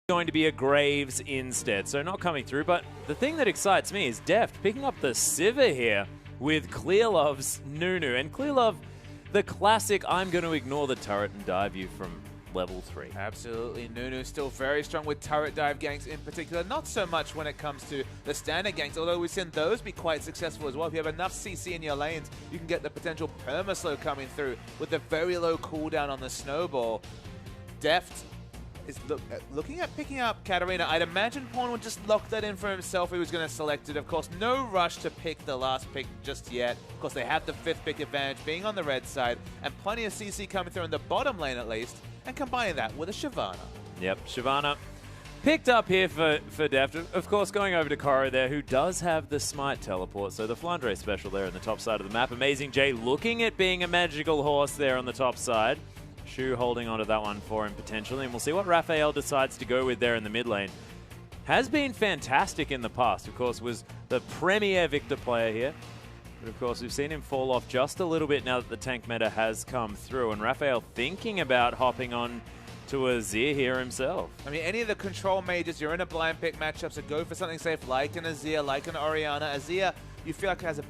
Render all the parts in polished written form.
Going to be a Graves instead, so not coming through. But the thing that excites me is Deft picking up the Sivir here with Clearlove's Nunu. And Clearlove, the classic, I'm going to ignore the turret and dive you from level 3. Absolutely. Nunu still very strong with turret dive ganks in particular. Not so much when it comes to the standard ganks, although we've seen those be quite successful as well. If you have enough CC in your lanes, you can get the potential perma-slow coming through with the very low cooldown on the snowball. Deft is looking at picking up Katarina. I'd imagine Pawn would just lock that in for himself if he was going to select it. Of course, no rush to pick the last pick just yet. Of course, they have the 5th pick advantage being on the red side, and plenty of CC coming through in the bottom lane at least, and combining that with a Shyvana. Yep, Shyvana picked up here for Deft. Of course, going over to Koro there, who does have the Smite teleport, so the Flandre special there on the top side of the map. Amazing J looking at being a magical horse there on the top side. Shu holding onto that one for him potentially, and we'll see what Raphael decides to go with there in the mid lane. Has been fantastic in the past, of course, was the premier Victor player here. But of course, we've seen him fall off just a little bit now that the tank meta has come through, and Raphael thinking about hopping on to Azir here himself. I mean, any of the control mages, you're in a blind pick matchup, so go for something safe like an Azir, like an Orianna. Azir, you feel like has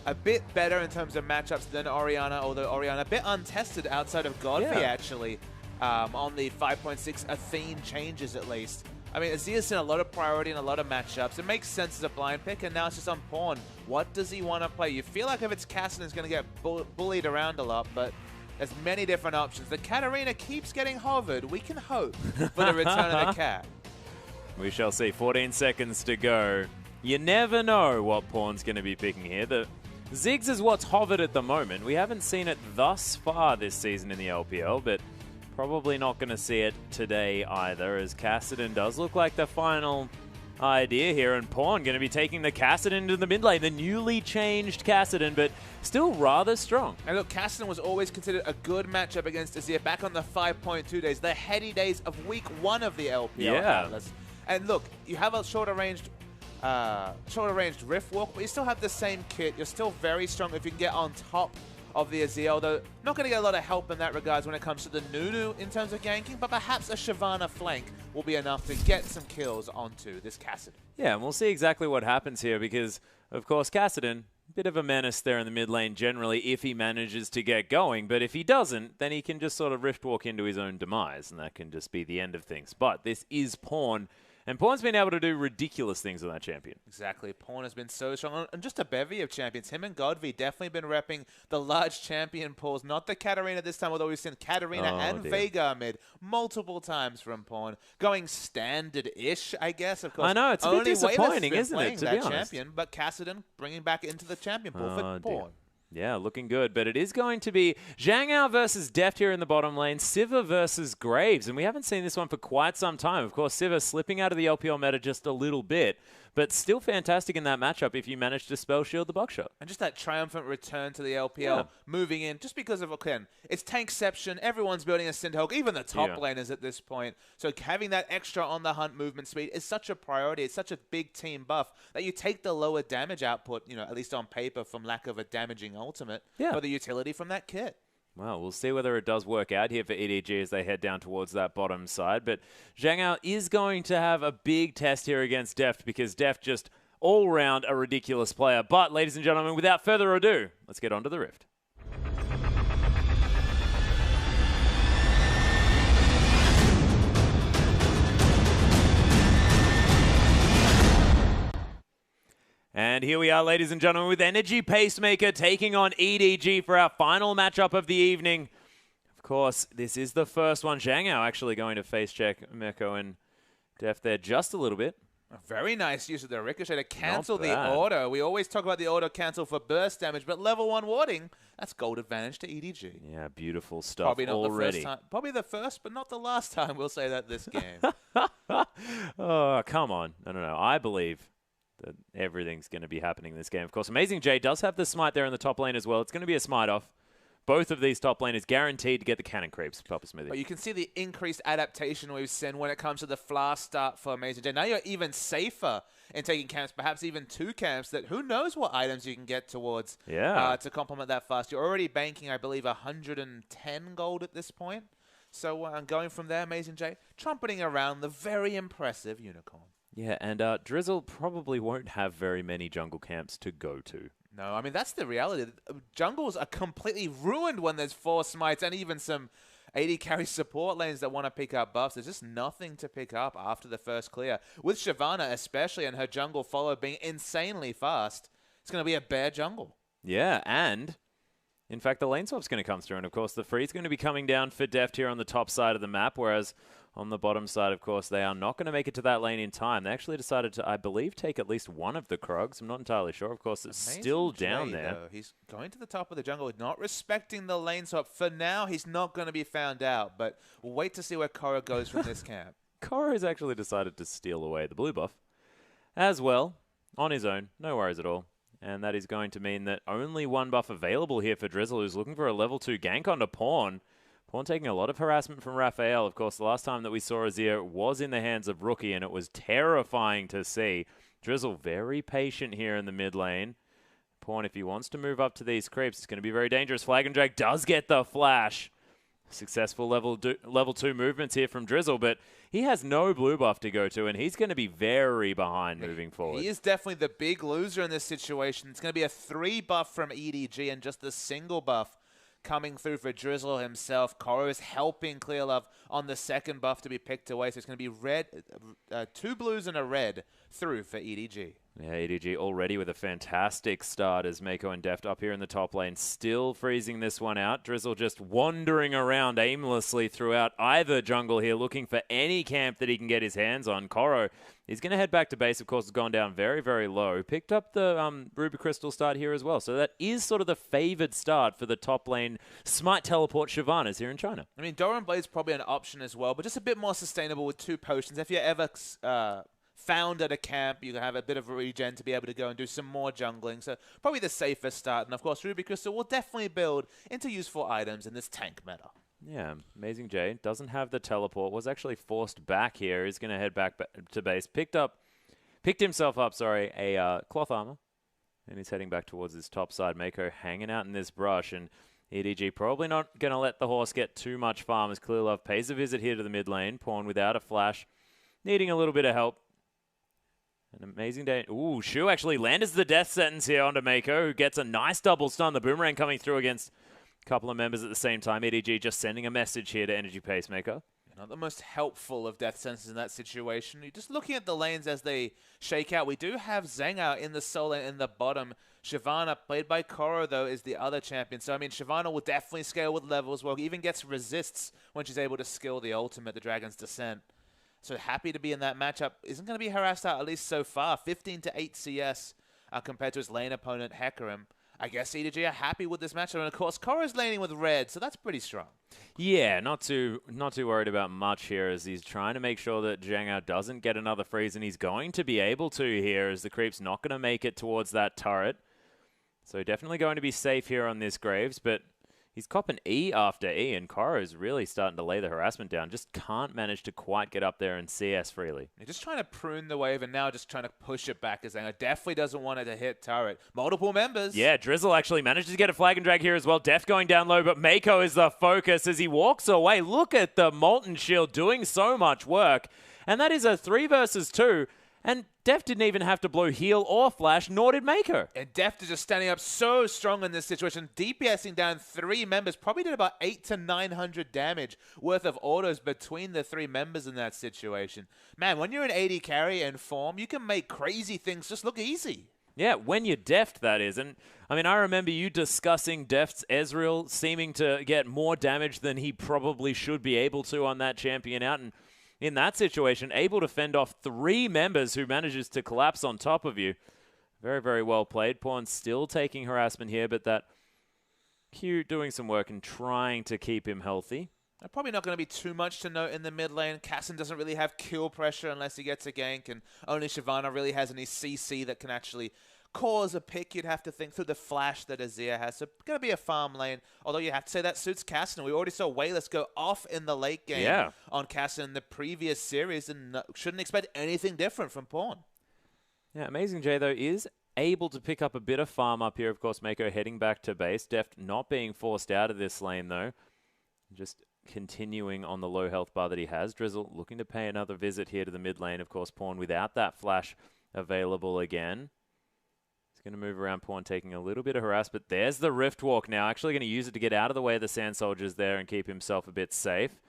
a bit better in terms of matchups than Orianna, although Orianna a bit untested outside of Godfrey actually on the 5.6 Athene changes at least. I mean, Azir's seen a lot of priority in a lot of matchups. It makes sense as a blind pick, and now it's just on Pawn. What does he want to play? You feel like if it's Cassidy, it's going to get bullied around a lot, but there's many different options. The Katarina keeps getting hovered. We can hope for the return of the cat. We shall see. 14 seconds to go. You never know what Pawn's going to be picking here. The Ziggs is what's hovered at the moment. We haven't seen it thus far this season in the LPL, but probably not going to see it today either, as Kassadin does look like the final idea here, and Pawn going to be taking the Kassadin into the mid lane, the newly changed Kassadin, but still rather strong. And look, Kassadin was always considered a good matchup against Azir back on the 5.2 days, the heady days of week 1 of the LPL Atlas. And look, you have a shorter ranged Rift Walk, but you still have the same kit. You're still very strong if you can get on top of the Azir, although not going to get a lot of help in that regards when it comes to the Nunu in terms of ganking, but perhaps a Shyvana flank will be enough to get some kills onto this Kassadin. Yeah, and we'll see exactly what happens here because, of course, Kassadin, a bit of a menace there in the mid lane generally if he manages to get going, but if he doesn't, then he can just sort of Rift Walk into his own demise, and that can just be the end of things. But this is Pawn, and Pawn's been able to do ridiculous things with that champion. Exactly. Pawn has been so strong. And just a bevy of champions. Him and Godfrey definitely been repping the large champion pools. Not the Katarina this time, although we've seen Katarina and Veigar mid multiple times from Pawn. Going standard-ish, I guess. Of course, I know, it's a bit disappointing, isn't it, to be honest? Champion, but Kassadin bringing back into the champion pool for Pawn. Yeah, looking good, but it is going to be Zhang Ao versus Deft here in the bottom lane, Sivir versus Graves, and we haven't seen this one for quite some time. Of course, Sivir slipping out of the LPL meta just a little bit, but still fantastic in that matchup if you manage to spell shield the buckshot. And just that triumphant return to the LPL, moving in, just because of, again, it's tankception, everyone's building a Synthehawk, even the top laners at this point. So having that extra on the hunt movement speed is such a priority, it's such a big team buff that you take the lower damage output, you know, at least on paper from lack of a damaging ultimate, for the utility from that kit. Well, we'll see whether it does work out here for EDG as they head down towards that bottom side. But Zhang Ao is going to have a big test here against Deft because Deft just all round a ridiculous player. But, ladies and gentlemen, without further ado, let's get on to the Rift. And here we are, ladies and gentlemen, with Energy Pacemaker taking on EDG for our final matchup of the evening. Of course, this is the first one. Zhang Ao actually going to face check Meko and Deft there just a little bit. A very nice use of the Ricochet to cancel the auto. We always talk about the auto cancel for burst damage, but level 1 warding, that's gold advantage to EDG. Yeah, beautiful stuff Probably not already. The first time. Probably the first, but not the last time we'll say that this game. Oh, come on. No. I believe that everything's going to be happening in this game. Of course, Amazing J does have the smite there in the top lane as well. It's going to be a smite off. Both of these top laners guaranteed to get the cannon creeps, Papa Smithy. But you can see the increased adaptation we've seen when it comes to the flash start for Amazing J. Now you're even safer in taking camps, perhaps even 2 camps, that who knows what items you can get towards to complement that fast. You're already banking, I believe, 110 gold at this point. So going from there, Amazing J, trumpeting around the very impressive Unicorn. Yeah, and Drizzle probably won't have very many jungle camps to go to. No, I mean, that's the reality. Jungles are completely ruined when there's 4 smites and even some AD carry support lanes that want to pick up buffs. There's just nothing to pick up after the first clear. With Shyvana especially and her jungle follow being insanely fast, it's going to be a bare jungle. Yeah, and in fact, the lane swap's going to come through. And of course, the free's going to be coming down for Deft here on the top side of the map, whereas on the bottom side, of course, they are not going to make it to that lane in time. They actually decided to, I believe, take at least one of the Krogs. I'm not entirely sure. Of course, it's still down there. Though. He's going to the top of the jungle, not respecting the lane swap. For now, he's not going to be found out, but we'll wait to see where Korra goes from this camp. Korra has actually decided to steal away the blue buff as well, on his own. No worries at all. And that is going to mean that only one buff available here for Drizzle, who's looking for a level 2 gank onto Pawn. Pawn taking a lot of harassment from Raphael. Of course, the last time that we saw Azir was in the hands of Rookie, and it was terrifying to see. Drizzle very patient here in the mid lane. Pawn, if he wants to move up to these creeps, it's going to be very dangerous. Flag and Drag does get the flash. Successful level 2 movements here from Drizzle, but he has no blue buff to go to, and he's going to be very behind moving forward. He is definitely the big loser in this situation. It's going to be a 3 buff from EDG and just a single buff coming through for Drizzle himself. Korra is helping Clearlove on the second buff to be picked away, so it's going to be red, 2 blues and a red through for EDG. Yeah, EDG already with a fantastic start as Mako and Deft up here in the top lane, still freezing this one out. Drizzle just wandering around aimlessly throughout either jungle here, looking for any camp that he can get his hands on. Koro, he's going to head back to base, of course, has gone down very, very low. Picked up the Ruby Crystal start here as well. So that is sort of the favored start for the top lane Smite Teleport Shyvanas here in China. I mean, Doran Blade's probably an option as well, but just a bit more sustainable with 2 potions. If you're ever found at a camp, you can have a bit of a regen to be able to go and do some more jungling. So probably the safest start. And of course, Ruby Crystal will definitely build into useful items in this tank meta. Yeah, Amazing J doesn't have the teleport. Was actually forced back here. He's going to head back to base. Picked himself up, a cloth armor. And he's heading back towards his top side. Mako hanging out in this brush. And EDG probably not going to let the horse get too much farm as Clearlove pays a visit here to the mid lane. Pawn without a flash. Needing a little bit of help. An Amazing Day. Ooh, Shu actually lands the death sentence here onto Mako, who gets a nice double stun. The boomerang coming through against a couple of members at the same time. EDG just sending a message here to Energy Pace Mako. Not the most helpful of death sentences in that situation. You're just looking at the lanes as they shake out. We do have Zhengao in the solo lane in the bottom. Shyvana, played by Koro, though, is the other champion. So, I mean, Shyvana will definitely scale with levels. Well, he even gets resists when she's able to skill the ultimate, the Dragon's Descent. So happy to be in that matchup. Isn't going to be harassed out, at least so far. 15 to 8 CS compared to his lane opponent, Hecarim. I guess EDG are happy with this matchup. And, of course, Korra's laning with red, so that's pretty strong. Yeah, not too worried about much here as he's trying to make sure that Zhengao doesn't get another freeze, and he's going to be able to here as the creep's not going to make it towards that turret. So definitely going to be safe here on this Graves, but he's copping E after E, and Korra is really starting to lay the harassment down. Just can't manage to quite get up there and CS freely. You're just trying to prune the wave and now just trying to push it back as Zhengao definitely doesn't want it to hit turret. Multiple members. Yeah, Drizzle actually manages to get a flag and drag here as well. Def going down low, but Mako is the focus as he walks away. Look at the Molten Shield doing so much work. And that is a 3 versus 2. And Def didn't even have to blow heal or flash, nor did Mako. And Def is just standing up so strong in this situation. DPSing down 3 members, probably did about 800 to 900 damage worth of autos between the 3 members in that situation. Man, when you're an AD carry and form, you can make crazy things just look easy. Yeah, when you're Deft, that is. And, I mean, I remember you discussing Deft's Ezreal seeming to get more damage than he probably should be able to on that champion out. And in that situation, able to fend off 3 members who manages to collapse on top of you. Very, very well played. Pawn still taking harassment here, but that Q doing some work and trying to keep him healthy. Probably not going to be too much to note in the mid lane. Casson doesn't really have kill pressure unless he gets a gank, and only Shyvana really has any CC that can actually cause a pick. You'd have to think through the flash that Azir has. So going to be a farm lane, although you have to say that suits Casson. We already saw Wayless go off in the late game on Casson in the previous series, and shouldn't expect anything different from Pawn. Yeah, Amazing J, though, is able to pick up a bit of farm up here. Of course, Mako heading back to base. Deft not being forced out of this lane, though. Just continuing on the low health bar that he has. Drizzle looking to pay another visit here to the mid lane. Of course, Pawn without that flash available again. He's going to move around Pawn, taking a little bit of harass, but there's the Rift Walk now. Actually going to use it to get out of the way of the Sand Soldiers there and keep himself a bit safe.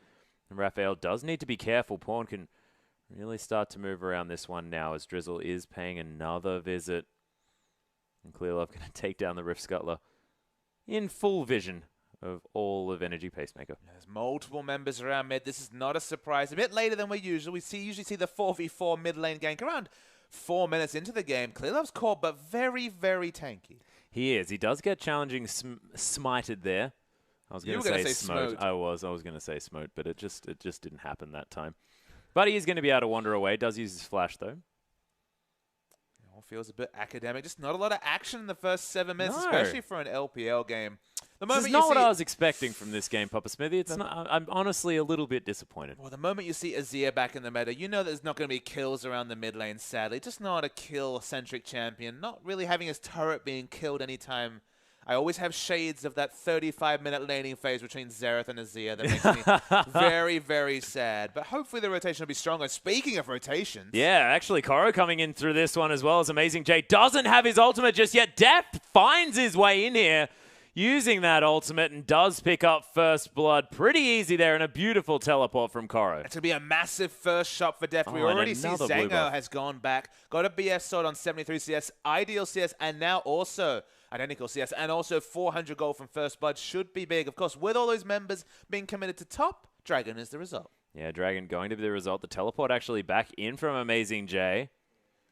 And Raphael does need to be careful. Pawn can really start to move around this one now as Drizzle is paying another visit. And Clearlove going to take down the Rift Scuttler in full vision of all of Energy Pacemaker. There's multiple members around mid. This is not a surprise. A bit later than we usually see the 4v4 mid lane gank around 4 minutes into the game. Clearlove's caught, but very, very tanky. He is. He does get challenging smited there. I was going to say smote. I was going to say smote, but it just didn't happen that time. But he is going to be able to wander away. Does use his flash, though. It all feels a bit academic. Just not a lot of action in the first 7 minutes, especially for an LPL game. This is not what I was expecting from this game, Papa Smithy. It's not. I'm honestly a little bit disappointed. Well, the moment you see Azir back in the meta, you know there's not going to be kills around the mid lane, sadly. Just not a kill-centric champion. Not really having his turret being killed anytime. I always have shades of that 35-minute laning phase between Xerath and Azir that makes me very, very sad. But hopefully the rotation will be stronger. Speaking of rotations. Yeah, actually, Koro coming in through this one as well as Amazing J. Doesn't have his ultimate just yet. Deft finds his way in here using that ultimate and does pick up first blood pretty easy there, and a beautiful teleport from Koro. It's going to be a massive first shot for Deft. We already see Zango has gone back, got a BF sword on 73 CS, ideal CS, and now also identical CS, and also 400 gold from first blood should be big. Of course, with all those members being committed to top, Dragon is the result. Yeah, Dragon going to be the result. The teleport actually back in from Amazing J.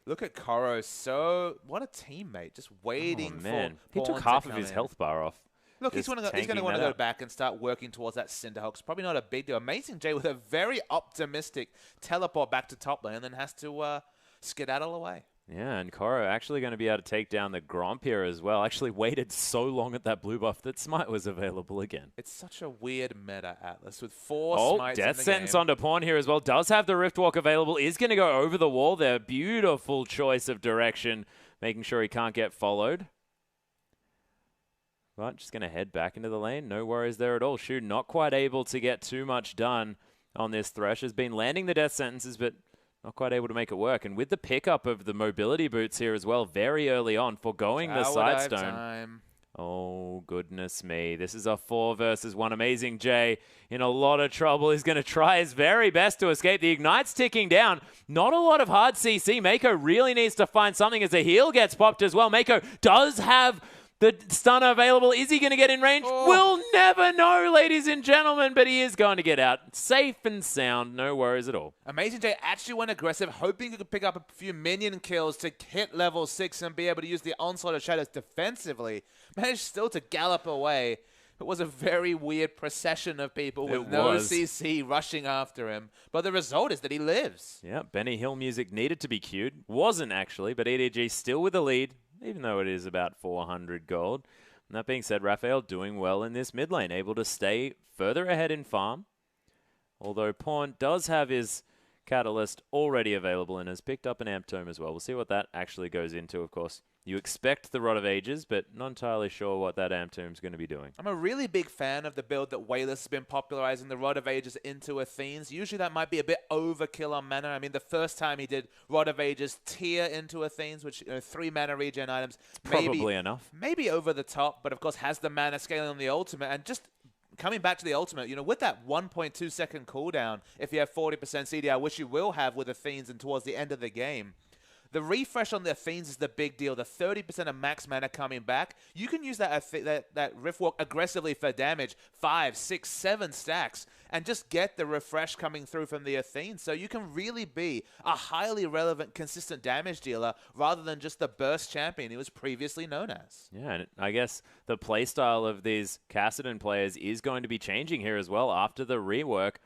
Look at Koro. So, what a teammate. Just waiting for He took half of his health bar off. Look, he's going to want to go back and start working towards that Cinderhawk. It's probably not a big deal. Amazing J with a very optimistic teleport back to top lane and then has to skedaddle away. Yeah, and Koro actually going to be able to take down the Gromp here as well. Actually waited so long at that blue buff that Smite was available again. It's such a weird meta, Atlas, with 4 Smites Death Sentence onto Pawn here as well. Does have the Rift Walk available. Is going to go over the wall there. Beautiful choice of direction, making sure he can't get followed. But just going to head back into the lane. No worries there at all. Shu not quite able to get too much done on this Thresh. Has been landing the Death Sentences, but not quite able to make it work. And with the pickup of the mobility boots here as well, very early on, foregoing the Sidestone. Oh, goodness me. This is a 4 versus 1. Amazing J in a lot of trouble. He's going to try his very best to escape. The Ignite's ticking down. Not a lot of hard CC. Mako really needs to find something as a heal gets popped as well. Mako does have the stunner available. Is he going to get in range? Oh. We'll never know, ladies and gentlemen, but he is going to get out safe and sound. No worries at all. Amazing J actually went aggressive, hoping he could pick up a few minion kills to hit level 6 and be able to use the Onslaught of Shadows defensively. Managed still to gallop away. It was a very weird procession of people with no CC rushing after him. But the result is that he lives. Yeah, Benny Hill music needed to be queued. Wasn't actually, but EDG still with the lead, even though it is about 400 gold. And that being said, Raphael doing well in this mid lane, able to stay further ahead in farm. Although Pawn does have his Catalyst already available and has picked up an Amp Tome as well. We'll see what that actually goes into, of course. You expect the Rod of Ages, but not entirely sure what that Amp Tome is going to be doing. I'm a really big fan of the build that Wayless has been popularizing, the Rod of Ages into Athenes. Usually that might be a bit overkill on mana. I mean, the first time he did Rod of Ages tier into Athenes, which 3 mana regen items. Probably enough. Maybe over the top, but of course has the mana scaling on the ultimate. And just coming back to the ultimate, with that 1.2 second cooldown, if you have 40% CDR, which you will have with Athenes and towards the end of the game, the refresh on the Athenes is the big deal. The 30% of max mana coming back. You can use that Rift Walk aggressively for damage, 5, 6, 7 stacks, and just get the refresh coming through from the Athenes. So you can really be a highly relevant, consistent damage dealer rather than just the burst champion he was previously known as. Yeah, and I guess the playstyle of these Kassadin players is going to be changing here as well after the rework.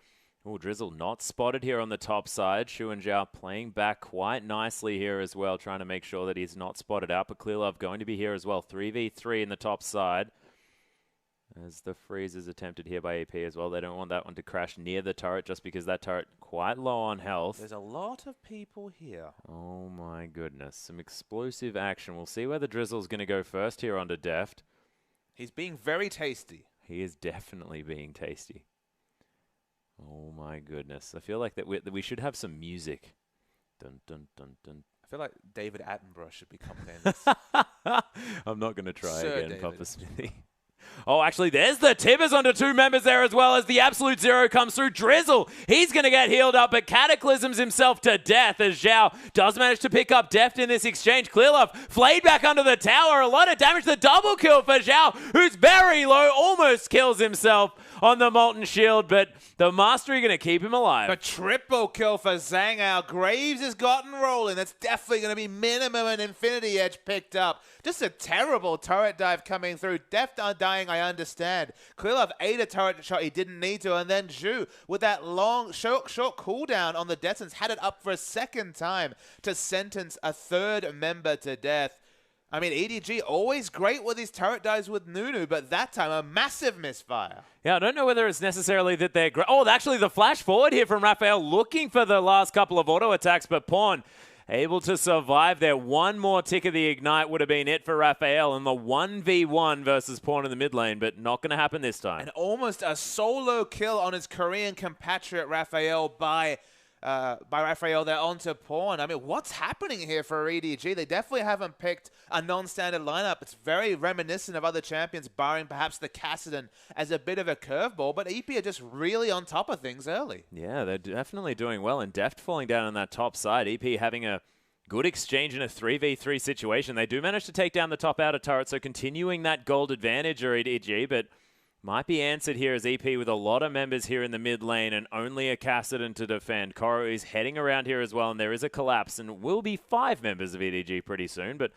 Oh, Drizzle not spotted here on the top side. Shu and Zhao playing back quite nicely here as well, trying to make sure that he's not spotted out. But Clearlove going to be here as well. 3v3 in the top side. As the freeze is attempted here by AP as well. They don't want that one to crash near the turret just because that turret quite low on health. There's a lot of people here. Oh my goodness. Some explosive action. We'll see where the Drizzle's going to go first here onto Deft. He's being very tasty. He is definitely being tasty. Oh my goodness. I feel like that we should have some music. Dun, dun, dun, dun. I feel like David Attenborough should be commentating this. I'm not going to try Sir again, David. Papa Smithy. Oh, actually, there's the Tibbers onto 2 members there as well as the Absolute Zero comes through. Drizzle, he's going to get healed up, but Cataclysms himself to death as Zhao does manage to pick up Deft in this exchange. Clearlove flayed back under the tower. A lot of damage. The double kill for Zhao, who's very low, almost kills himself on the Molten Shield, but the Mastery going to keep him alive. A triple kill for Zhang Ao. Graves has gotten rolling. That's definitely going to be minimum an Infinity Edge picked up. Just a terrible turret dive coming through. Deft undying, I understand. Clearlove ate a turret shot he didn't need to, and then Zhu, with that long, short cooldown on the death sentence, had it up for a second time to sentence a 3rd member to death. I mean, EDG always great with his turret dives with Nunu, but that time a massive misfire. Yeah, I don't know whether it's necessarily that they're great. Oh, actually the flash forward here from Raphael looking for the last couple of auto attacks, but Pawn able to survive there. One more tick of the Ignite would have been it for Raphael in the 1v1 versus Pawn in the mid lane, but not going to happen this time. And almost a solo kill on his Korean compatriot Raphael by Raphael there onto Pawn. I mean, what's happening here for EDG? They definitely haven't picked a non-standard lineup. It's very reminiscent of other champions, barring perhaps the Kassadin as a bit of a curveball, but EP are just really on top of things early. Yeah, they're definitely doing well, and Deft falling down on that top side. EP having a good exchange in a 3v3 situation. They do manage to take down the top outer turret, so continuing that gold advantage or EDG, but might be answered here as EP with a lot of members here in the mid lane and only a Kassadin to defend. Koro is heading around here as well, and there is a collapse, and will be 5 members of EDG pretty soon, but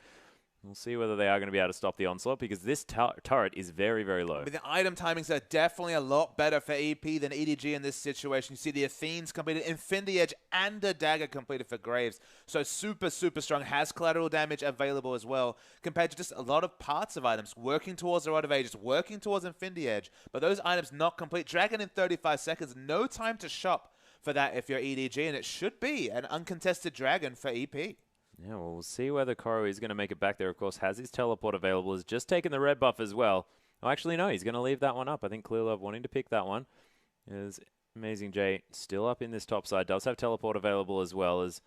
we'll see whether they are going to be able to stop the onslaught because this turret is very, very low. I mean, the item timings are definitely a lot better for EP than EDG in this situation. You see the Athenes completed, Infinity Edge, and a Dagger completed for Graves. So super, super strong. Has collateral damage available as well, compared to just a lot of parts of items. Working towards the Rod of Ages, working towards Infinity Edge. But those items not complete. Dragon in 35 seconds. No time to shop for that if you're EDG, and it should be an uncontested Dragon for EP. Yeah, well, we'll see whether Koro is going to make it back there. Of course, has his teleport available. Has just taken the red buff as well. Oh, actually, no, he's going to leave that one up. I think Clearlove wanting to pick that one. Is Amazing J still up in this top side. Does have teleport available as well as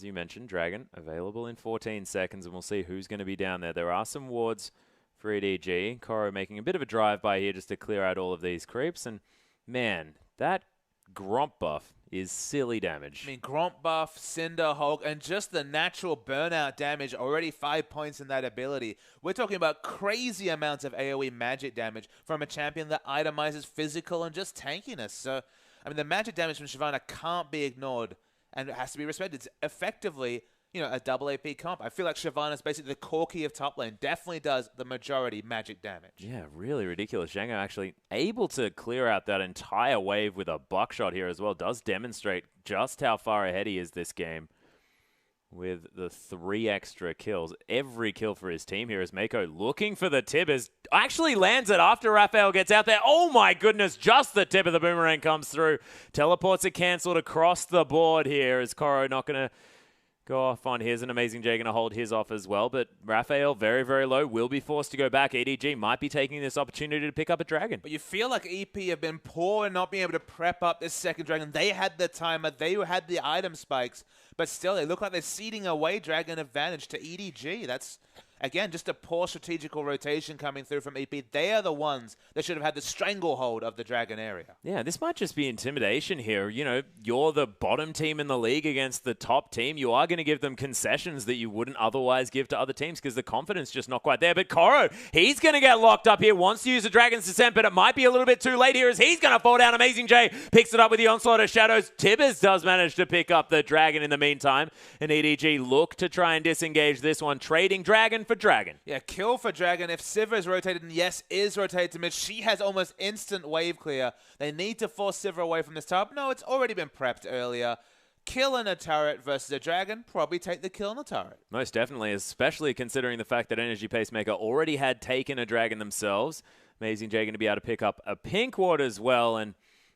you mentioned, Dragon available in 14 seconds. And we'll see who's going to be down there. There are some wards for EDG. Koro making a bit of a drive-by here just to clear out all of these creeps. And, man, that Gromp buff is silly damage. I mean, Gromp buff, Cinder Hulk, and just the natural burnout damage, already 5 points in that ability. We're talking about crazy amounts of AoE magic damage from a champion that itemizes physical and just tankiness. So, I mean, the magic damage from Shyvana can't be ignored, and it has to be respected. It's effectively, you know, a double AP comp. I feel like Shyvana is basically the Corki of top lane. Definitely does the majority magic damage. Yeah, really ridiculous. Zhang Ao actually able to clear out that entire wave with a buckshot here as well. Does demonstrate just how far ahead he is this game with the 3 extra kills. Every kill for his team here as Mako looking for the Tibbers. Actually lands it after Raphael gets out there. Oh my goodness, just the tip of the boomerang comes through. Teleports are cancelled across the board here as Koro not going to go off on his, and Amazing J going to hold his off as well. But Raphael, very, very low, will be forced to go back. EDG might be taking this opportunity to pick up a Dragon. But you feel like EP have been poor in not being able to prep up this second Dragon. They had the timer, they had the item spikes, but still they look like they're ceding away Dragon advantage to EDG. That's, again, just a poor strategical rotation coming through from EP. They are the ones that should have had the stranglehold of the Dragon area. Yeah, this might just be intimidation here. You know, you're the bottom team in the league against the top team. You are going to give them concessions that you wouldn't otherwise give to other teams because the confidence just not quite there. But Koro, he's going to get locked up here. Wants to use the Dragon's Descent, but it might be a little bit too late here as he's going to fall down. Amazing J picks it up with the Onslaught of Shadows. Tibbers does manage to pick up the Dragon in the meantime. And EDG look to try and disengage this one, trading Dragon for Dragon. Yeah, kill for Dragon. If Sivir is rotated, and yes, is rotated to mid, she has almost instant wave clear. They need to force Sivir away from this top. No, it's already been prepped earlier. Kill in a turret versus a Dragon, probably take the kill in the turret. Most definitely, especially considering the fact that Energy Pacemaker already had taken a Dragon themselves. Amazing J going to be able to pick up a pink ward as well, and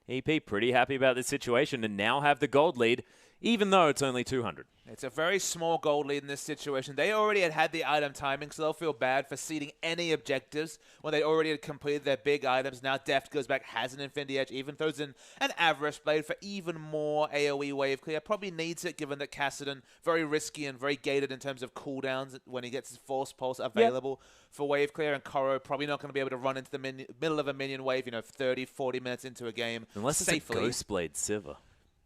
EP pretty happy about this situation and now have the gold lead even though it's only 200. It's a very small gold lead in this situation. They already had the item timing, so they'll feel bad for ceding any objectives when they already had completed their big items. Now Deft goes back, has an Infinity Edge, even throws in an Avarice Blade for even more AoE wave clear. Probably needs it, given that Kassadin, very risky and very gated in terms of cooldowns when he gets his Force Pulse available for wave clear. And Koro probably not going to be able to run into the middle of a minion wave, 30, 40 minutes into a game unless safely. It's a Ghostblade Sivir.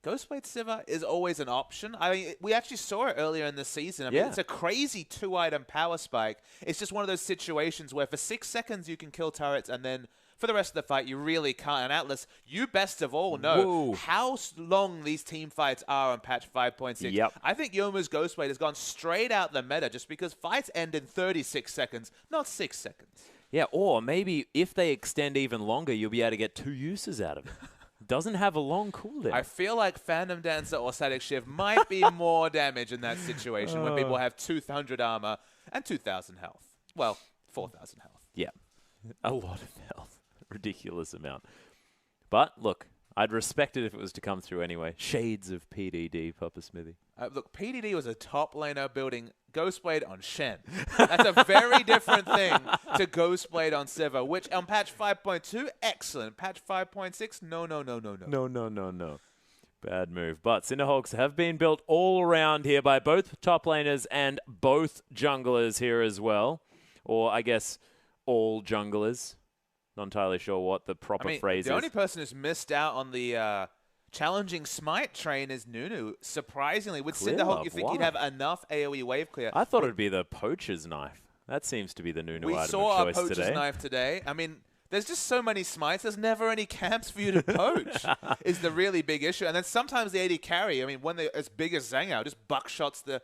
Ghostblade Sivir is always an option. I mean, we actually saw it earlier in the season. I mean, it's a crazy 2-item power spike. It's just one of those situations where for 6 seconds you can kill turrets, and then for the rest of the fight you really can't. And Atlas, you best of all know how long these team fights are on patch 5.6. Yep. I think Youmuu's Ghostblade has gone straight out the meta just because fights end in 36 seconds, not 6 seconds. Yeah, or maybe if they extend even longer, you'll be able to get 2 uses out of it. Doesn't have a long cooldown. I feel like Phantom Dancer or Static Shift might be more damage in that situation when people have 200 armor and 2,000 health. Well, 4,000 health. Yeah, a lot of health. Ridiculous amount. But, look, I'd respect it if it was to come through anyway. Shades of PDD, Papa Smithy. Look, PDD was a top laner building Ghostblade on Shen. That's a very different thing to Ghostblade on Sivir, which on patch 5.2, excellent. Patch 5.6, no. No. Bad move. But Cinderhawks have been built all around here by both top laners and both junglers here as well. Or, I guess, all junglers. Not entirely sure what the proper phrase is. The only person who's missed out on the challenging smite train is Nunu. Surprisingly, with Cinderhawk, you think he'd have enough AoE wave clear. I thought it would be the Poacher's Knife. That seems to be the Nunu item of choice today. We saw a Poacher's Knife today. I mean, there's just so many smites. There's never any camps for you to poach is the really big issue. And then sometimes the AD carry, I mean, when they're as big as Zhang just buckshots the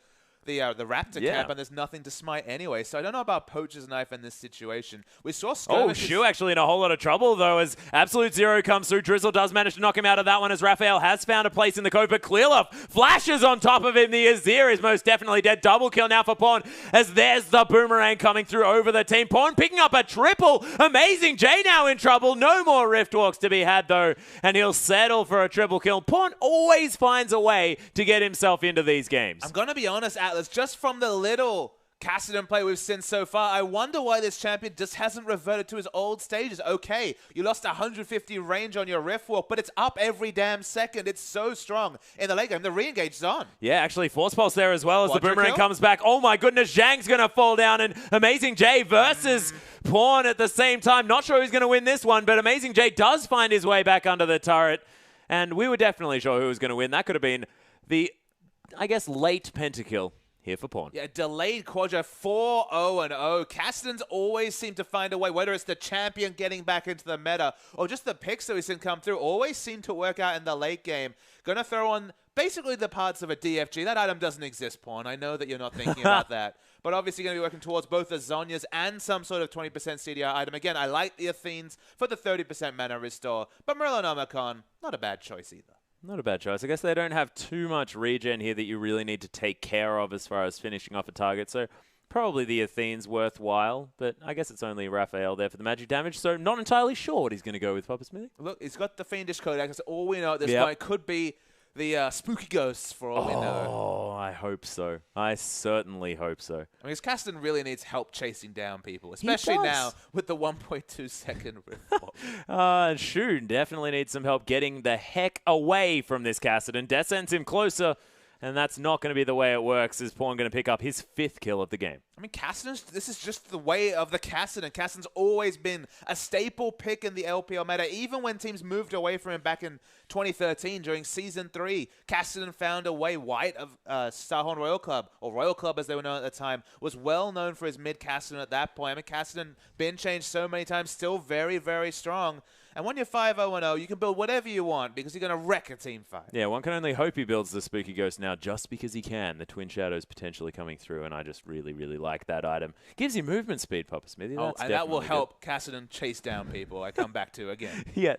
Raptor camp, and there's nothing to smite anyway. So I don't know about Poacher's Knife in this situation. We saw Skirmish. Shu actually in a whole lot of trouble, though, as Absolute Zero comes through. Drizzle does manage to knock him out of that one, as Raphael has found a place in the code, but Clearlove flashes on top of him. The Azir is most definitely dead. Double kill now for Pawn, as there's the boomerang coming through over the team. Pawn picking up a triple. Amazing J now in trouble. No more Rift Walks to be had, though, and he'll settle for a triple kill. Pawn always finds a way to get himself into these games. I'm going to be honest, Atlas, just from the little Kassadin play we've seen so far, I wonder why this champion just hasn't reverted to his old stages. Okay, you lost 150 range on your Rift Walk, but it's up every damn second. It's so strong in the late game. The re-engage is on. Yeah, actually, Force Pulse there as well as the boomerang comes back. Oh my goodness, Zhang's going to fall down, and Amazing J versus Pawn at the same time. Not sure who's going to win this one, but Amazing J does find his way back under the turret, and we were definitely sure who was going to win. That could have been the, I guess, late pentakill here for Pawn. Yeah, delayed Quadra 4-0-0. Kassadin's always seem to find a way, whether it's the champion getting back into the meta or just the picks that we've seen come through, always seem to work out in the late game. Going to throw on basically the parts of a DFG. That item doesn't exist, Pawn. I know that you're not thinking about that. But obviously going to be working towards both the Zhonya's and some sort of 20% CDR item. Again, I like the Athenes for the 30% mana restore. But Merlinomicon, not a bad choice either. Not a bad choice. I guess they don't have too much regen here that you really need to take care of as far as finishing off a target. So probably the Athene's worthwhile, but I guess it's only Raphael there for the magic damage. So not entirely sure what he's going to go with, Papa Smithy. Look, he's got the Fiendish Codex. That's all we know at this point. Could be the spooky ghosts for all we know. Oh, I hope so. I certainly hope so. I mean, Kassadin really needs help chasing down people, especially now with the 1.2 second Rift. Shu definitely needs some help getting the heck away from this Kassadin. Death sends him closer, and that's not going to be the way it works. Is Pawn going to pick up his 5th kill of the game? I mean, this is just the way of the Kassadin. Kassadin's always been a staple pick in the LPL meta. Even when teams moved away from him back in 2013 during Season 3, Kassadin found a way. White of Starhorn Royal Club, or Royal Club as they were known at the time, was well known for his mid Kassadin at that point. I mean, Kassadin been changed so many times, still very, very strong. And when you're 5-0-0, you can build whatever you want because you're going to wreck a team fight. Yeah, one can only hope he builds the Spooky Ghost now just because he can. The Twin Shadows potentially coming through, and I just really, really like that item. Gives you movement speed, Papa Smithy. And that will help Kassadin chase down people. I come back to again. Yeah,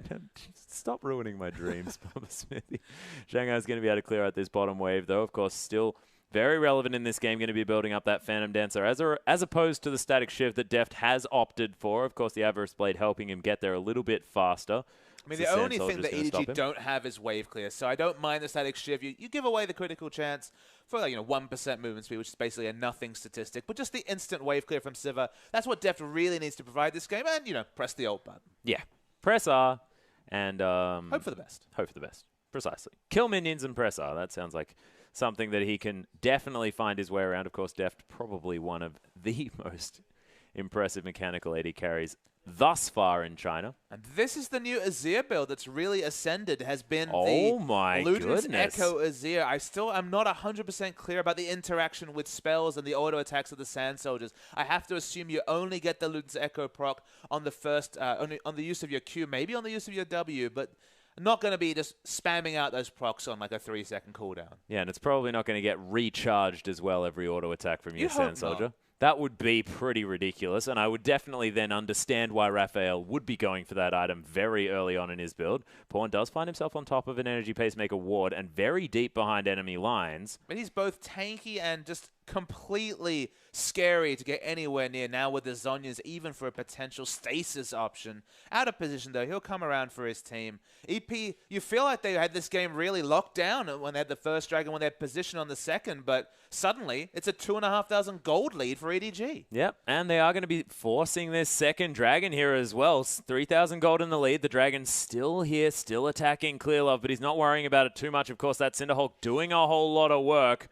stop ruining my dreams, Papa Smithy. Shanghai's going to be able to clear out this bottom wave, though. Of course, still very relevant in this game, going to be building up that Phantom Dancer, as opposed to the Static Shift that Deft has opted for. Of course, the Avarice Blade helping him get there a little bit faster. I mean, the Sand only thing Soldier's that gonna stop EDG him. don't have is wave clear, so I don't mind the static shiv. You give away the critical chance for, like, 1% movement speed, which is basically a nothing statistic, but just the instant wave clear from Sivir, that's what Deft really needs to provide this game, and, press the ult button. Yeah. Press R and... hope for the best. Hope for the best. Precisely. Kill minions and press R. That sounds like something that he can definitely find his way around. Of course, Deft, probably one of the most impressive mechanical AD carries thus far in China. And this is the new Azir build that's really ascended, has been Oh my Luden's goodness. Echo Azir. I'm not 100% clear about the interaction with spells and the auto attacks of the Sand Soldiers. I have to assume you only get the Luden's Echo proc on the first, on the use of your Q, maybe on the use of your W, but not going to be just spamming out those procs on like a 3-second cooldown. Yeah, and it's probably not going to get recharged as well every auto attack from your Sand Soldier. Not. That would be pretty ridiculous, and I would definitely then understand why Raphael would be going for that item very early on in his build. Pawn does find himself on top of an Energy Pacemaker ward and very deep behind enemy lines. But he's both tanky and just completely scary to get anywhere near now with the Zhonya's, even for a potential stasis option. Out of position, though. He'll come around for his team. EP, you feel like they had this game really locked down when they had the first dragon, when they had position on the second, but suddenly it's a 2,500 gold lead for EDG. Yep, and they are going to be forcing this second dragon here as well. 3,000 gold in the lead. The dragon's still here, still attacking Clearlove, but he's not worrying about it too much. Of course, that Cinderhulk doing a whole lot of work.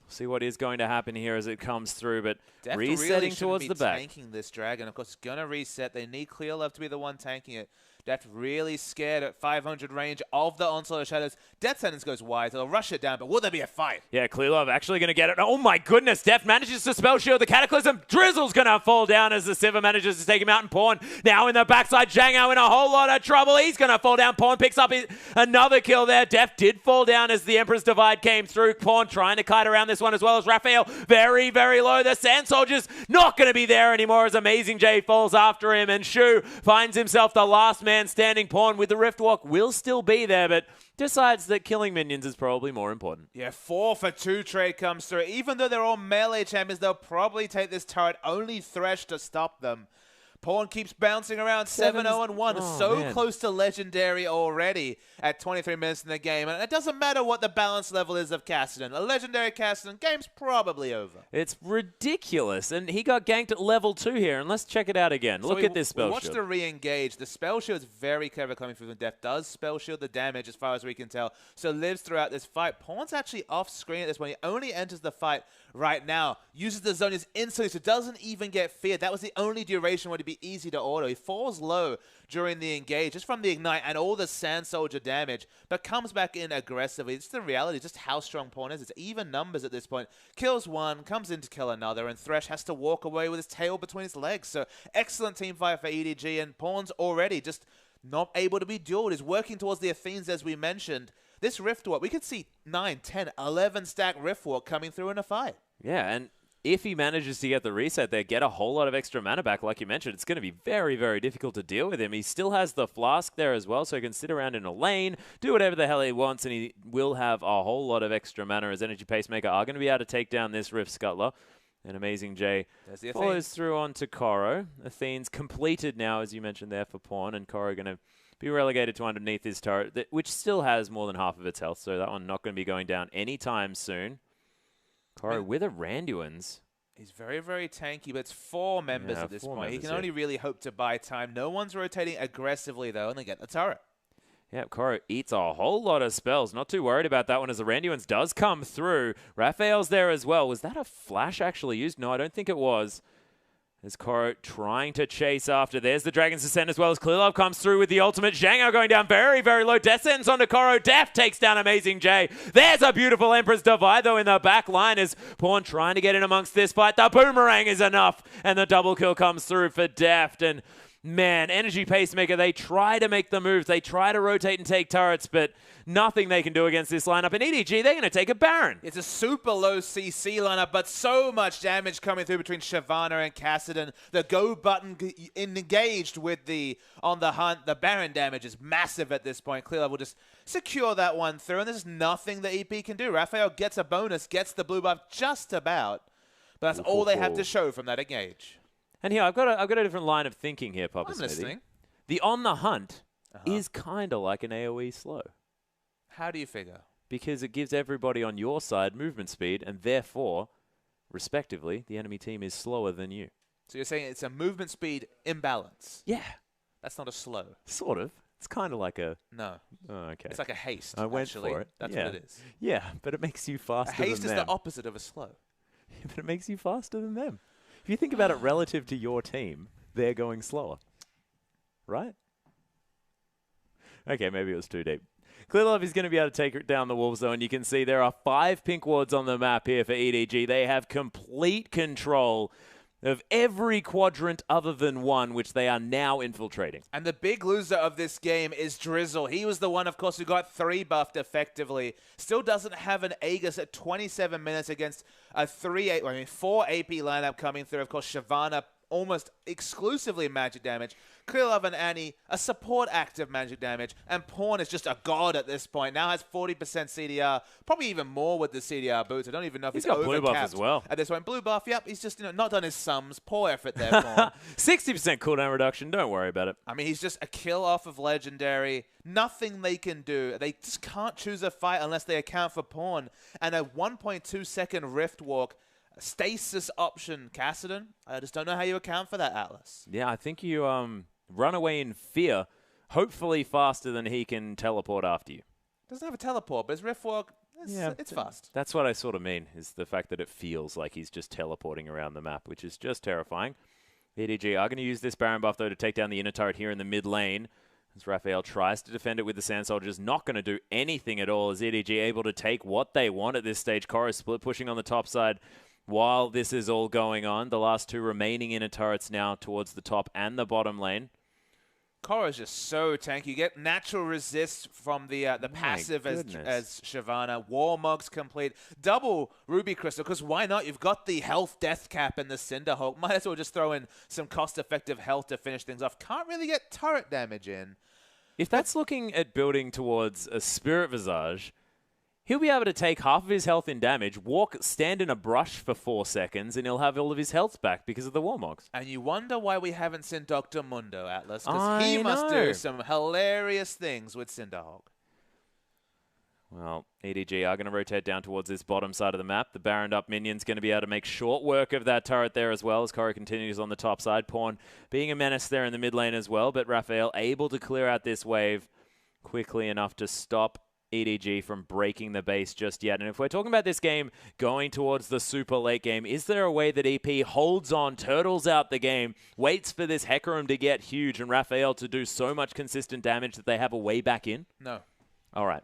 See what is going to happen here as it comes through, but Deft resetting really towards the back. Tanking this dragon, of course, it's going to reset. They need Clearlove to be the one tanking it. Deft really scared at 500 range of the Onslaught of Shadows. Death Sentence goes wide. They'll rush it down, but will there be a fight? Yeah, Clearlove actually going to get it. Oh my goodness, Deft manages to spell shield the Cataclysm. Drizzle's going to fall down as the Sivir manages to take him out, and Pawn now in the backside. Zhangao in a whole lot of trouble. He's going to fall down. Pawn picks up another kill there. Deft did fall down as the Emperor's Divide came through. Pawn trying to kite around this one as well as Raphael. Very, very low. The Sand Soldier's not going to be there anymore as Amazing J falls after him, and Shu finds himself the last man standing. Pawn with the Rift Walk will still be there, but decides that killing minions is probably more important. Yeah, 4 for 2 trade comes through. Even though they're all melee champions, they'll probably take this turret. Only Thresh to stop them. Pawn keeps bouncing around 7-0-1. Oh, so man. close to Legendary already at 23 minutes in the game. And it doesn't matter what the balance level is of Kassadin. A Legendary Kassadin, game's probably over. It's ridiculous. And he got ganked at level 2 here. And let's check it out again. Look at this spell Watch shield. the re-engage. The spell shield is very clever coming through from Deft. Does spell shield the damage as far as we can tell. So lives throughout this fight. Pawn's actually off screen at this point. He only enters the fight right now. Uses the Zhonya's instantly, so doesn't even get feared. That was the only duration where it'd be easy to auto. He falls low during the engage, just from the ignite and all the Sand Soldier damage, but comes back in aggressively. It's the reality, just how strong Pawn is. It's even numbers at this point. Kills one, comes in to kill another, and Thresh has to walk away with his tail between his legs. So excellent team fight for EDG, and Pawn's already just not able to be dueled. He's working towards the Athenes, as we mentioned. This Rift Walk, we could see 9, 10, 11 stack Rift Walk coming through in a fight. Yeah, and if he manages to get the reset there, get a whole lot of extra mana back, like you mentioned, it's going to be very, very difficult to deal with him. He still has the Flask there as well, so he can sit around in a lane, do whatever the hell he wants, and he will have a whole lot of extra mana as Energy Pacemaker are going to be able to take down this Rift Scuttler. And Amazing J follows through on to Koro. Athene's completed now, as you mentioned there, for Pawn, and Koro going to be relegated to underneath his turret, which still has more than half of its health, so that one not going to be going down anytime soon. Koro with a Randuin's. He's very, very tanky, but it's 4 members at this point. He can only really hope to buy time. No one's rotating aggressively, though, and they get the turret. Yeah, Koro eats a whole lot of spells. Not too worried about that one as the Randuin's does come through. Raphael's there as well. Was that a flash actually used? No, I don't think it was. As Koro trying to chase after. There's the Dragon's Descent as well as Clearlove comes through with the ultimate. Zhangao going down very, very low. Death Sentence onto Koro. Deft takes down Amazing J. There's a beautiful Emperor's Divide, though, in the back line as Pawn trying to get in amongst this fight. The boomerang is enough, and the double kill comes through for Deft. And man, Energy Pacemaker, they try to make the moves. They try to rotate and take turrets, but nothing they can do against this lineup. In EDG, they're going to take a Baron. It's a super low CC lineup, but so much damage coming through between Shyvana and Kassadin. The go button engaged with the on the hunt. The Baron damage is massive at this point. Clearlove will just secure that one through, and there's nothing that EP can do. Raphael gets a bonus, gets the blue buff just about, but that's all they have to show from that engage. And here, I've got a different line of thinking here, Papa I'm Smithy. listening. The On the Hunt is kind of like an AoE slow. How do you figure? Because it gives everybody on your side movement speed, and therefore, respectively, the enemy team is slower than you. So you're saying it's a movement speed imbalance? Yeah. That's not a slow. Sort of. It's kind of like a... No. Oh, okay. It's like a haste, I went actually. for it. That's yeah. what it is. Yeah, but it makes you faster than them. A haste is the opposite of a slow. But it makes you faster than them. If you think about it relative to your team, they're going slower. Right? Okay, maybe it was too deep. Clearlove is going to be able to take down the Wolves, though, and you can see there are 5 pink wards on the map here for EDG. They have complete control of every quadrant other than one, which they are now infiltrating. And the big loser of this game is Drizzle. He was the one, of course, who got 3 buffed effectively. Still doesn't have an Aegis at 27 minutes against a 4 AP lineup coming through. Of course, Shyvana almost exclusively magic damage. Clearlove and Annie, a support active magic damage. And Pawn is just a god at this point. Now has 40% CDR, probably even more with the CDR boots. I don't even know if he's got blue buff as well. At this point, blue buff, yep. He's just not done his sums. Poor effort there, Pawn. 60% cooldown reduction. Don't worry about it. I mean, he's just a kill off of Legendary. Nothing they can do. They just can't choose a fight unless they account for Pawn. And a 1.2 second Rift Walk. Stasis option, Kassadin. I just don't know how you account for that, Atlas. Yeah, I think you run away in fear, hopefully faster than he can teleport after you. Doesn't have a teleport, but his Rift Walk, it's fast. That's what I sort of mean, is the fact that it feels like he's just teleporting around the map, which is just terrifying. EDG are going to use this Baron buff, though, to take down the inner turret here in the mid lane. As Raphael tries to defend it with the Sand Soldiers, not going to do anything at all. Is EDG able to take what they want at this stage? Koro split pushing on the top side. While this is all going on, the last 2 remaining inner turrets now towards the top and the bottom lane. Koro is just so tanky. You get natural resist from the passive as Shyvana. Warmog's complete. Double Ruby Crystal, because why not? You've got the health death cap and the Cinderhawk. Might as well just throw in some cost-effective health to finish things off. Can't really get turret damage in. If that's looking at building towards a Spirit Visage, he'll be able to take half of his health in damage, stand in a brush for 4 seconds, and he'll have all of his health back because of the Warmogs. And you wonder why we haven't seen Dr. Mundo, Atlas, because he must do some hilarious things with Cinderhawk. Well, EDG are going to rotate down towards this bottom side of the map. The Baroned up minion's going to be able to make short work of that turret there as well, as Koro continues on the top side. Pawn being a menace there in the mid lane as well, but Raphael able to clear out this wave quickly enough to stop EDG from breaking the base just yet. And if we're talking about this game going towards the super late game, is there a way that EP holds on, turtles out the game, waits for this Hecarim to get huge and Raphael to do so much consistent damage that they have a way back in? No. All right.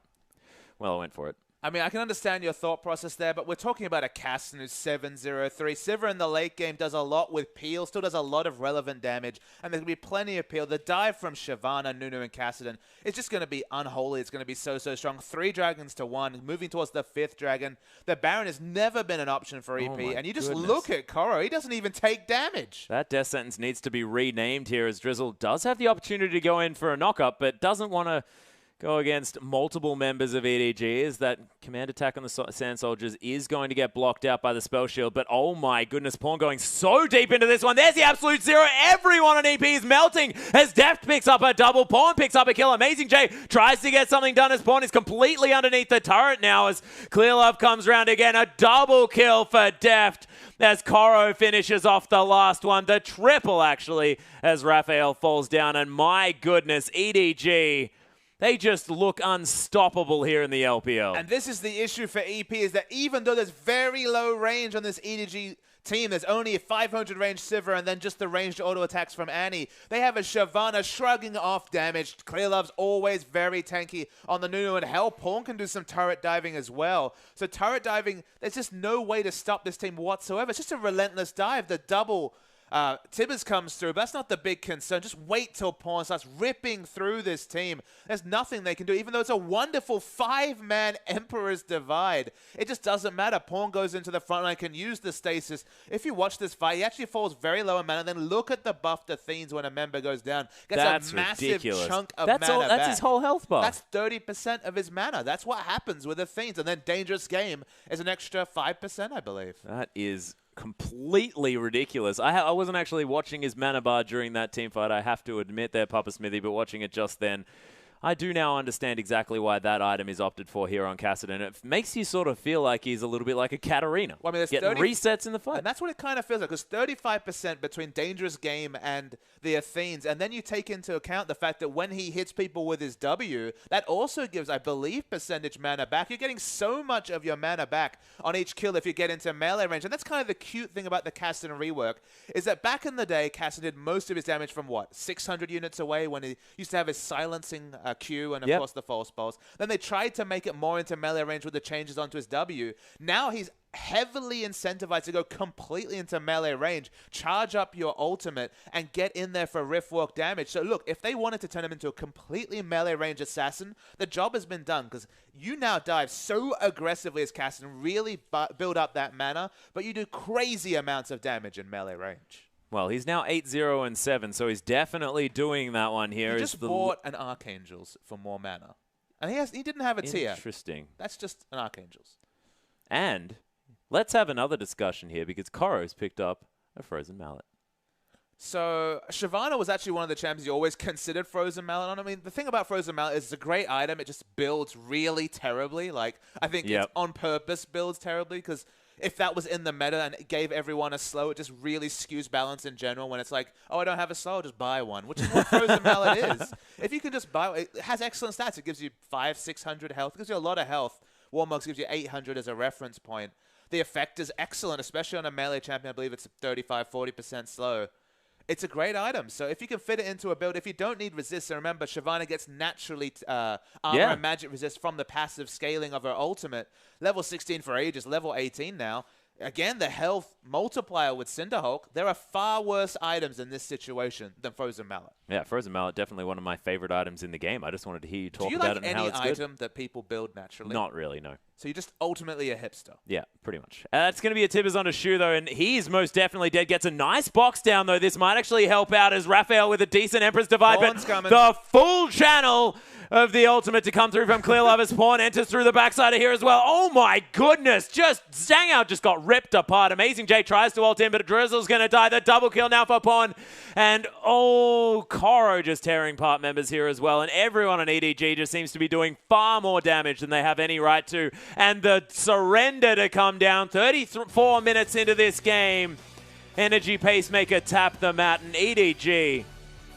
Well, I went for it. I mean, I can understand your thought process there, but we're talking about a Kassadin who's 7-0-3. Sivir in the late game does a lot with Peel, still does a lot of relevant damage, and there's going to be plenty of Peel. The dive from Shyvana, Nunu, and Kassadin is just going to be unholy. It's going to be so strong. 3 dragons to 1, moving towards the 5th dragon. The Baron has never been an option for EP, and you just look at Koro. He doesn't even take damage. That death sentence needs to be renamed here, as Drizzle does have the opportunity to go in for a knock-up, but doesn't want to go against multiple members of EDG. Is that command attack on the Sand Soldiers is going to get blocked out by the spell shield, but oh my goodness, Pawn going so deep into this one. There's the absolute 0. Everyone on EP is melting as Deft picks up a double. Pawn picks up a kill. Amazing J tries to get something done as Pawn is completely underneath the turret now as Clearlove comes round again. A double kill for Deft as Koro finishes off the last one. The triple, actually, as Raphael falls down. And my goodness, EDG, they just look unstoppable here in the LPL. And this is the issue for EP, is that even though there's very low range on this EDG team, there's only a 500 range Sivir and then just the ranged auto attacks from Annie. They have a Shyvana shrugging off damage. Clearlove's always very tanky on the Nunu, and hell, Pawn can do some turret diving as well. So turret diving, there's just no way to stop this team whatsoever. It's just a relentless dive. The double Tibbers comes through, but that's not the big concern. Just wait till Pawn starts ripping through this team. There's nothing they can do, even though it's a wonderful 5-man Emperor's Divide. It just doesn't matter. Pawn goes into the front line, can use the stasis. If you watch this fight, he actually falls very low in mana. Then look at the buff to Theans when a member goes down. Gets a massive chunk of mana that's back. his whole health buff. That's 30% of his mana. That's what happens with the Theans. And then Dangerous Game is an extra 5%, I believe. That is completely ridiculous. I wasn't actually watching his mana bar during that team fight, I have to admit there, Papa Smithy, but watching it just then, I do now understand exactly why that item is opted for here on Kassadin. It makes you sort of feel like he's a little bit like a Katarina. Well, I mean, getting resets in the fight. And that's what it kind of feels like, because 35% between Dangerous Game and the Athenes, and then you take into account the fact that when he hits people with his W, that also gives, I believe, percentage mana back. You're getting so much of your mana back on each kill if you get into melee range. And that's kind of the cute thing about the Kassadin rework, is that back in the day, Kassadin did most of his damage from, what, 600 units away when he used to have his silencing Q and, of course, the false pulse. Then they tried to make it more into melee range with the changes onto his W. Now he's heavily incentivized to go completely into melee range, charge up your ultimate, and get in there for rift walk damage. So look, if they wanted to turn him into a completely melee range assassin, the job has been done, because you now dive so aggressively as Kassadin, really build up that mana, but you do crazy amounts of damage in melee range. Well, he's now 8-0-7, so he's definitely doing that one here. He just bought an Archangel's for more mana. And he didn't have a tier. Interesting. That's just an Archangel's. And let's have another discussion here, because Koro's picked up a Frozen Mallet. So Shyvana was actually one of the champions you always considered Frozen Mallet on. I mean, the thing about Frozen Mallet is it's a great item. It just builds really terribly. Like, I think it's on purpose builds terribly, because if that was in the meta and it gave everyone a slow, it just really skews balance in general when it's like, oh, I don't have a slow, I'll just buy one, which is what Frozen Mallet is. If you can just buy it, it has excellent stats. It gives you 500-600 health. It gives you a lot of health. Warmugs gives you 800 as a reference point. The effect is excellent, especially on a melee champion. I believe it's 35-40% slow. It's a great item. So if you can fit it into a build, if you don't need resist, and remember, Shyvana gets naturally armor and magic resist from the passive scaling of her ultimate. Level 16 for Aegis, level 18 now. Again, the health multiplier with Cinderhulk. There are far worse items in this situation than Frozen Mallet. Yeah, Frozen Mallet, definitely one of my favorite items in the game. I just wanted to hear you talk about it and how it's good. Do you like any item that people build naturally? Not really, no. So you're just ultimately a hipster. Yeah, pretty much. It's going to be a Tibbers on a shoe, though, and he's most definitely dead. Gets a nice box down, though. This might actually help out as Raphael with a decent Empress Divide, but the full channel of the ultimate to come through from Clear Lover's Pawn enters through the backside of here as well. Oh my goodness, Zhang just got ripped apart. Amazing J tries to ult in, but Drizzle's going to die. The double kill now for Pawn. And Koro just tearing apart members here as well. And everyone on EDG just seems to be doing far more damage than they have any right to. And the surrender to come down 34 minutes into this game. Energy Pacemaker tap the mat, and EDG